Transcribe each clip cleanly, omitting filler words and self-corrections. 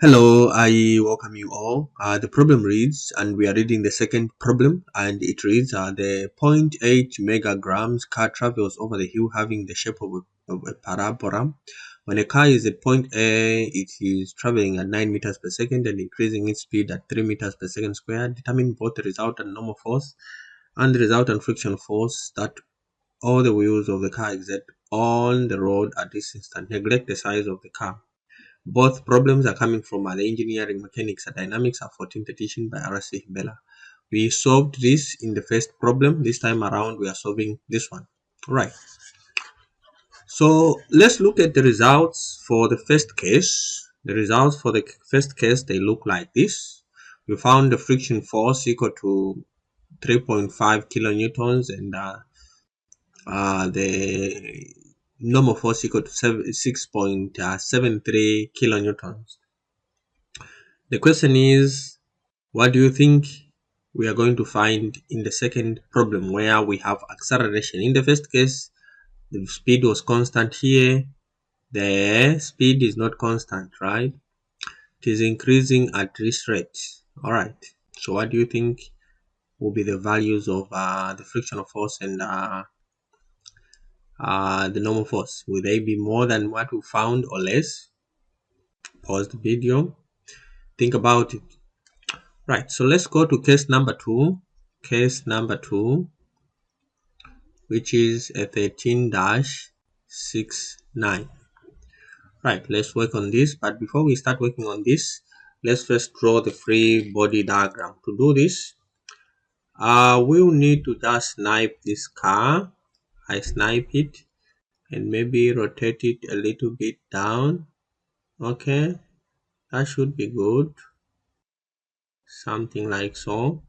Hello, I welcome you all. The problem reads, and we are reading the second problem, and it reads, the 0.8 megagrams car travels over the hill having the shape of a parabola. When a car is at point A, it is traveling at 9 meters per second and increasing its speed at 3 meters per second squared. Determine both the resultant normal force and the resultant friction force that all the wheels of the car exert on the road at this instant. Neglect the size of the car. Both problems are coming from the engineering, mechanics, and dynamics of 14th edition by R.C. Hibbeler. We solved this in the first problem. This time around, we are solving this one. Right. So let's look at the results for the first case. The results for the first case, they look like this. We found the friction force equal to 3.5 kilonewtons and the normal force equal to 6.73 kilonewtons. The question is, what do you think we are going to find in the second problem where we have acceleration? In the first case, the speed was constant. Here, the speed is not constant, right? It is increasing at this rate. All right. So what do you think will be the values of the frictional force and the normal force? Will they be more than what we found or less? Pause the video. Think about it. Right, so let's go to case number 2. Case number 2, which is a 13-69. Right, let's work on this. But before we start working on this, let's first draw the free body diagram. To do this, we'll need to just snipe this car. I snipe it and maybe rotate it a little bit down. Okay, that should be good. Something like so.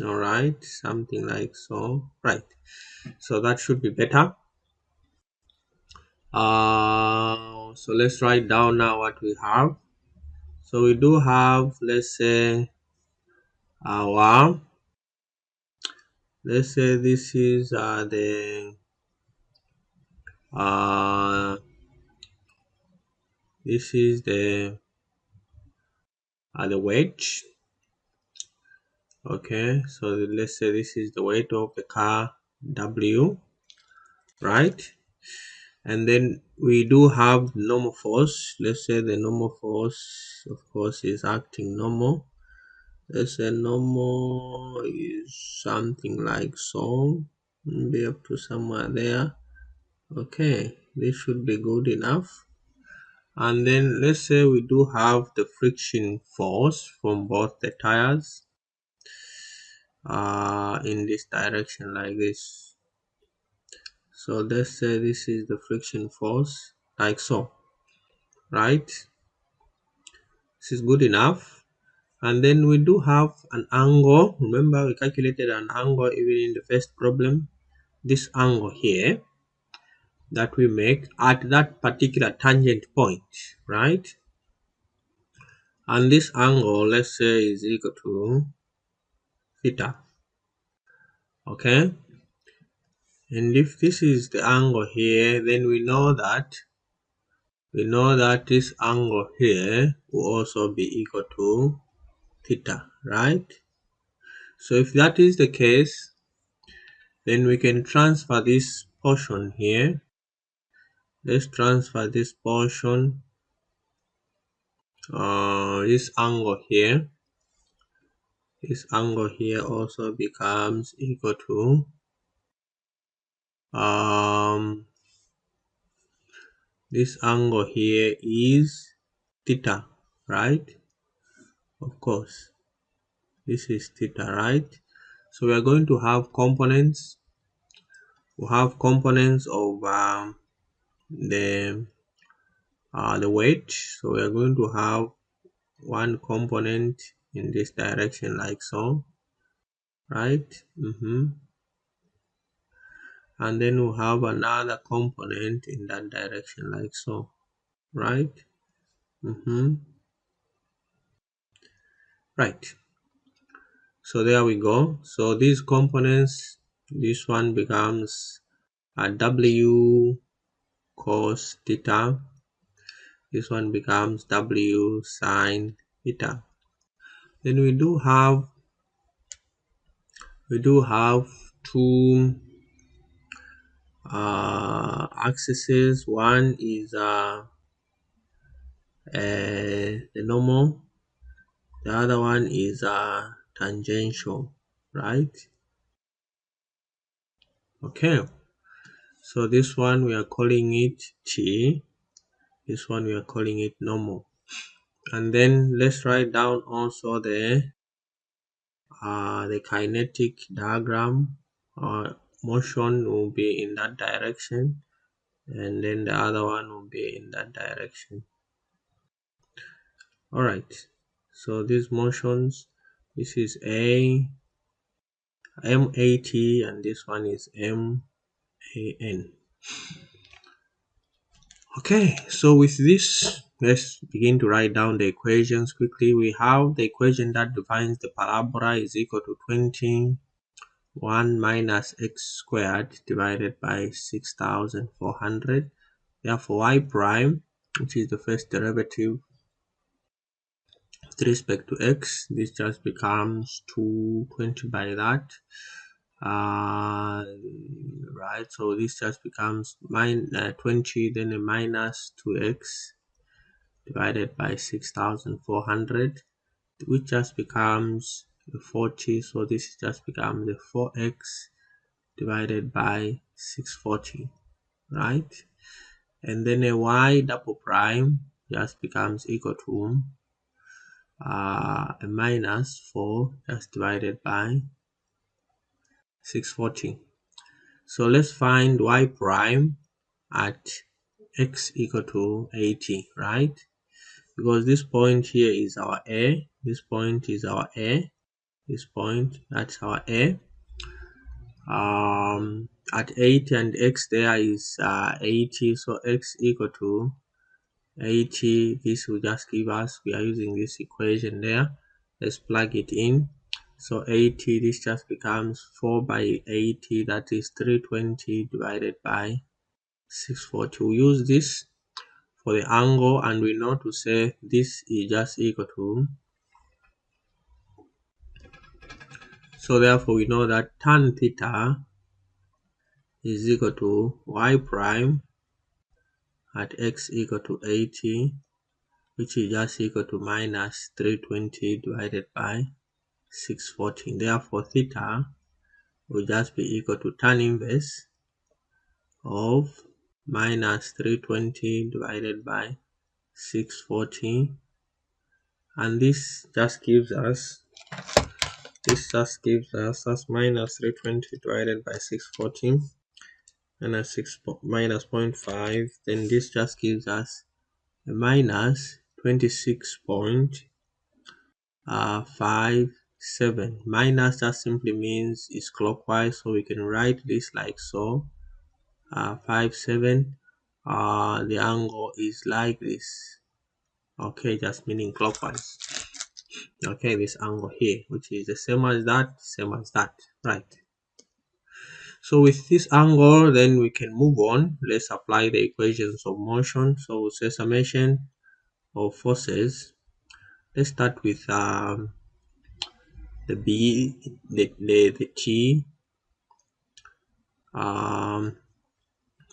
All right, something like so. Right, so that should be better. So let's write down now what we have. So we do have, let's say this is this is the weight. Okay, so let's say this is the weight of the car W, right? And then we do have normal force. Let's say the normal force, of course, is acting normal. Let's say normal is something like so, maybe up to somewhere there. Okay, this should be good enough. And then let's say we do have the friction force from both the tires in this direction like this. So let's say this is the friction force like so, right? This is good enough. And then we do have an angle. Remember, we calculated an angle even in the first problem. This angle here that we make at that particular tangent point, right? And this angle, let's say, is equal to theta. Okay, and if this is the angle here, then we know that this angle here will also be equal to theta, right? So if that is the case, then we can transfer this portion here. Let's transfer this portion, this angle here. This angle here also becomes equal to this angle here is theta, right? Of course, this is theta, right? So we are going to have components. We have components of the weight. So we are going to have one component in this direction like so, right? And then we'll have another component in that direction like so, right? Right, so there we go. So these components, this one becomes a W cos theta, This one becomes W sine theta. Then we do have two axes. One is the normal, the other one is tangential, right? Okay, so this one we are calling it T, this one we are calling it normal. And then let's write down also the kinetic diagram. Motion will be in that direction, and then the other one will be in that direction. All right, so these motions, this is MAT and this one is MAN. Okay, so with this, let's begin to write down the equations quickly. We have the equation that defines the parabola is equal to 21 minus x squared divided by 6,400. Therefore, y prime, which is the first derivative with respect to x, this just becomes 220 by that. Right, so this just becomes 20, then a minus 2x divided by 6,400, which just becomes 40. So this just becomes the 4x divided by 640, right? And then a y double prime just becomes equal to a minus 4 just divided by 640. So let's find y prime at x equal to 80, right? Because this point here is our A, this point is our A, this point, that's our A. At 80 and x there is 80, so x equal to 80. This will just give us, we are using this equation there, let's plug it in. So 80, this just becomes 4 by 80, that is 320 divided by 640. We use this for the angle, and we know to say this is just equal to, so therefore we know that tan theta is equal to y prime at x equal to 80, which is just equal to minus 320 divided by 640. Therefore theta will just be equal to tan inverse of minus 320 divided by 640, and this just gives us that's minus 320 divided by 640 minus 0.5, then this just gives us a minus 26.57. Minus just simply means it's clockwise, so we can write this like so. 57, the angle is like this. Okay, just meaning clockwise. Okay, this angle here, which is the same as that, right? So with this angle, then we can move on. Let's apply the equations of motion. So we'll say summation of forces. Let's start with the B, the T.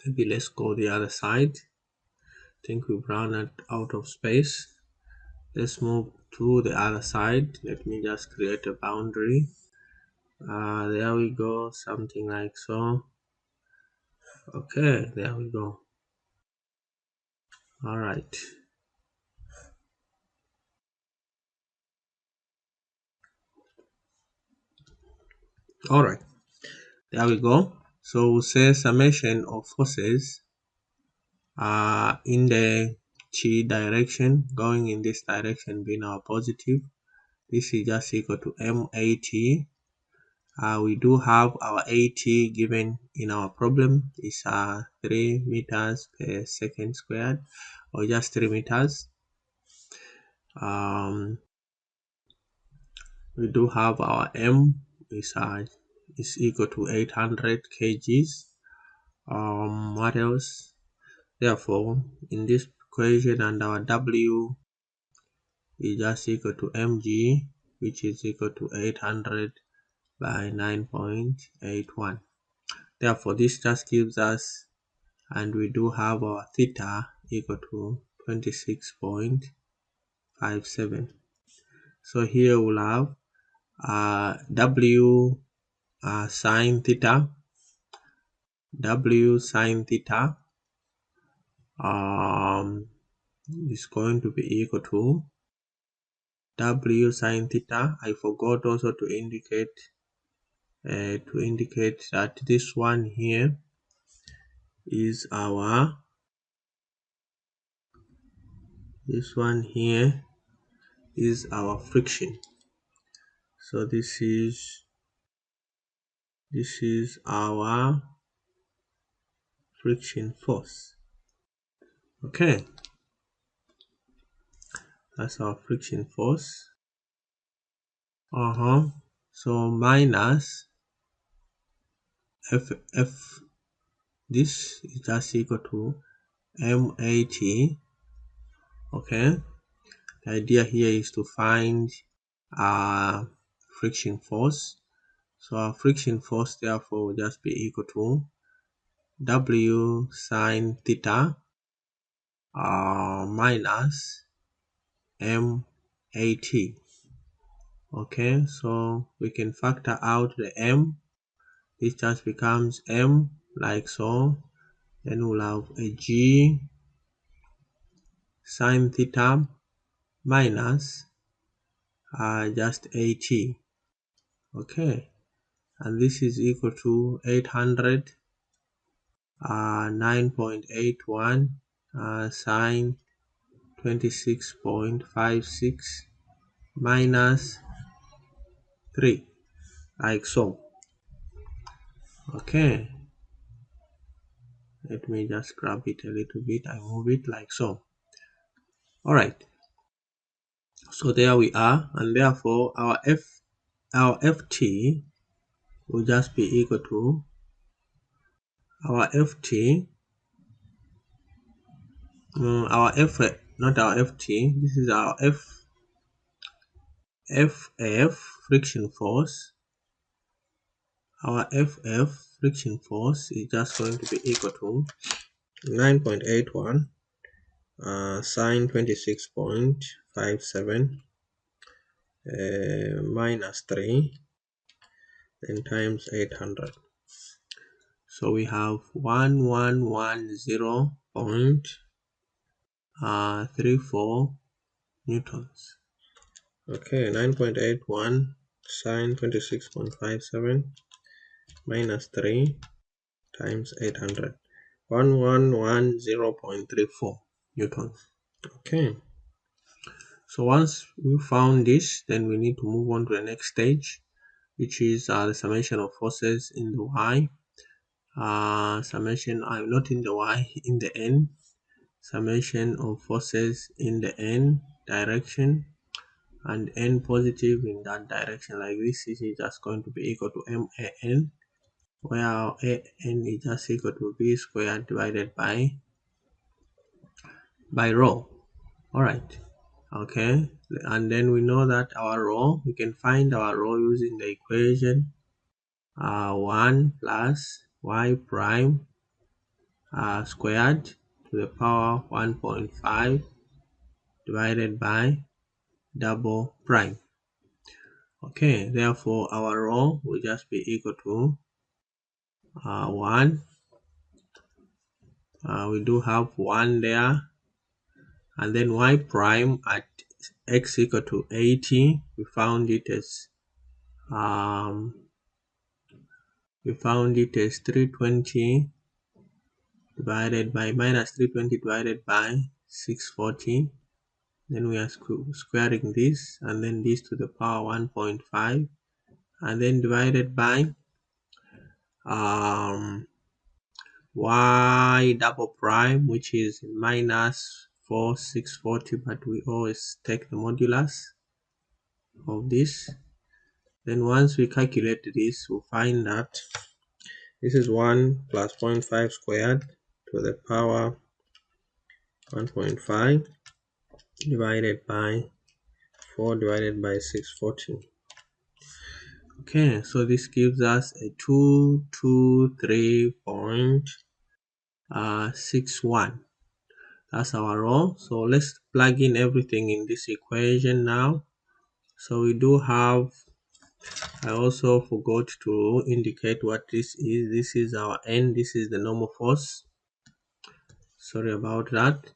Maybe let's go the other side. I think we've run out of space. Let's move to the other side. Let me just create a boundary. There we go, something like so. Okay, there we go. All right. All right, there we go. So we'll say summation of forces in the T direction, going in this direction being our positive. This is just equal to MAT. We do have our AT given in our problem is 3 meters per second squared, or just 3 meters. We do have our M is equal to 800 kgs. What else? Therefore, in this equation, and our W is just equal to mg, which is equal to 800 by 9.81. Therefore, this just gives us, and we do have our theta equal to 26.57. So here we'll have W sine theta, W sine theta is going to be equal to W sine theta. I forgot also to indicate that this one here is our friction. So this is our friction force. Okay, that's our friction force. So minus F, this is just equal to MAT. Okay, the idea here is to find friction force. So our friction force therefore will just be equal to W sine theta minus MAT. Okay, so we can factor out the M. This just becomes M, like so. Then we'll have a G sine theta minus just AT. Okay, and this is equal to 800 9.81 sine 26.56 minus 3, like so. Okay, let me just grab it a little bit. I move it like so. All right, so there we are, and therefore our ft will just be equal to our ft our f not our ft, this is our ff friction force. Our ff friction force is just going to be equal to 9.81 sine 26.57 minus 3, then times 800. So we have 1110.34 newtons. Okay, 9.81 sine 26.57 minus 3 times 800. 1110.34 newtons. Okay, so once we found this, then we need to move on to the next stage, which is the summation of forces in the y. Summation, not in the y, in the n. Summation of forces in the n direction, and n positive in that direction. Like this is just going to be equal to MAN, where our AN is just equal to B squared divided by rho. All right, okay, and then we know that our rho, we can find our rho using the equation 1 plus y prime squared to the power 1.5 divided by double prime. Okay, therefore our rho will just be equal to 1. We do have 1 there, and then y prime at x equal to 80, we found it as 320 divided by minus 320 divided by 640. Then we are squaring this, and then this to the power 1.5, and then divided by y double prime, which is minus 640, but we always take the modulus of this. Then once we calculate this, we'll find that this is 1 plus 0.5 squared to the power 1.5 divided by 4 divided by 614. Okay, so this gives us a 223.61. That's our rho. So let's plug in everything in this equation now. So we do have, I also forgot to indicate what this is. This is our N, this is the normal force. Sorry about that.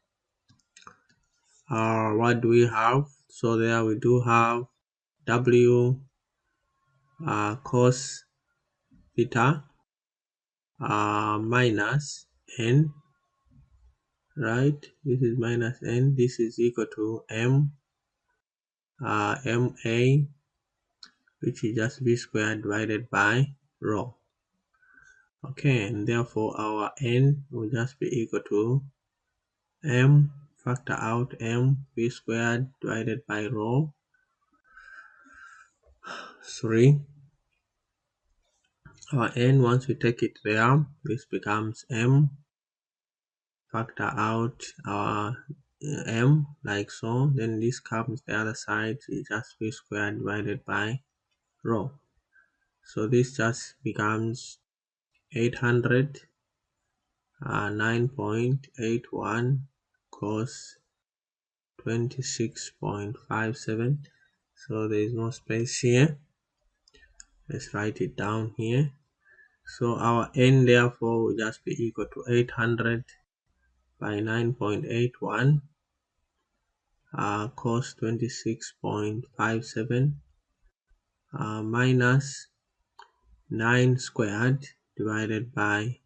What do we have? So there we do have W cos theta minus N, right? This is minus N. This is equal to M MA, which is just V squared divided by rho. Okay, and therefore our N will just be equal to M, factor out M, V squared divided by rho 3. Our N, once we take it there, this becomes M, factor out our M like so, then this comes the other side, it's just V squared divided by rho. So this just becomes 800 9.81 cos 26.57. So there is no space here. Let's write it down here. So our N therefore will just be equal to 800 by 9.81 cos 26.57 minus 9 squared divided by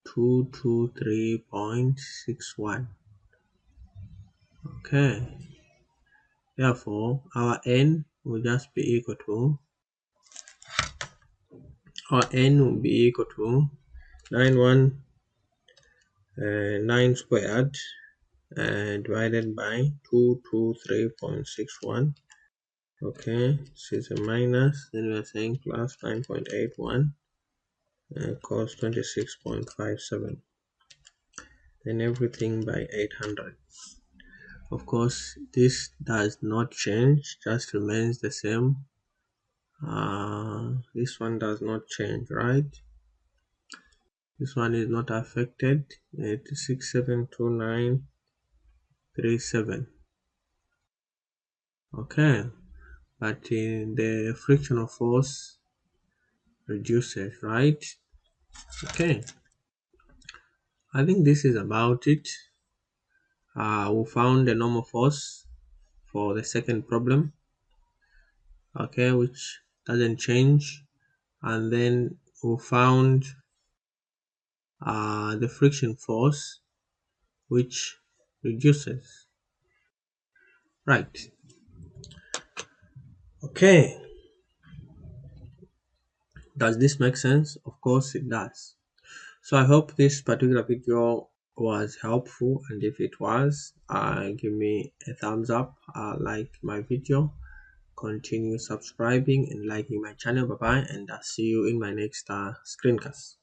223.61. Okay, therefore our N will just be equal to, our N will be equal to 9 squared divided by 223.61. Okay, this is a minus, then we are saying plus 9.81 cos 26.57, then everything by 800. Of course, this does not change, just remains the same. This one does not change, right? This one is not affected. 672937. Okay, but in the frictional force reduces, right? Okay, I think this is about it. We found the normal force for the second problem, okay, which doesn't change, and then we found the friction force, which reduces, right? Okay, does this make sense? Of course it does. So I hope this particular video was helpful, and if it was, give me a thumbs up, like my video, continue subscribing and liking my channel. Bye bye, and I'll see you in my next screencast.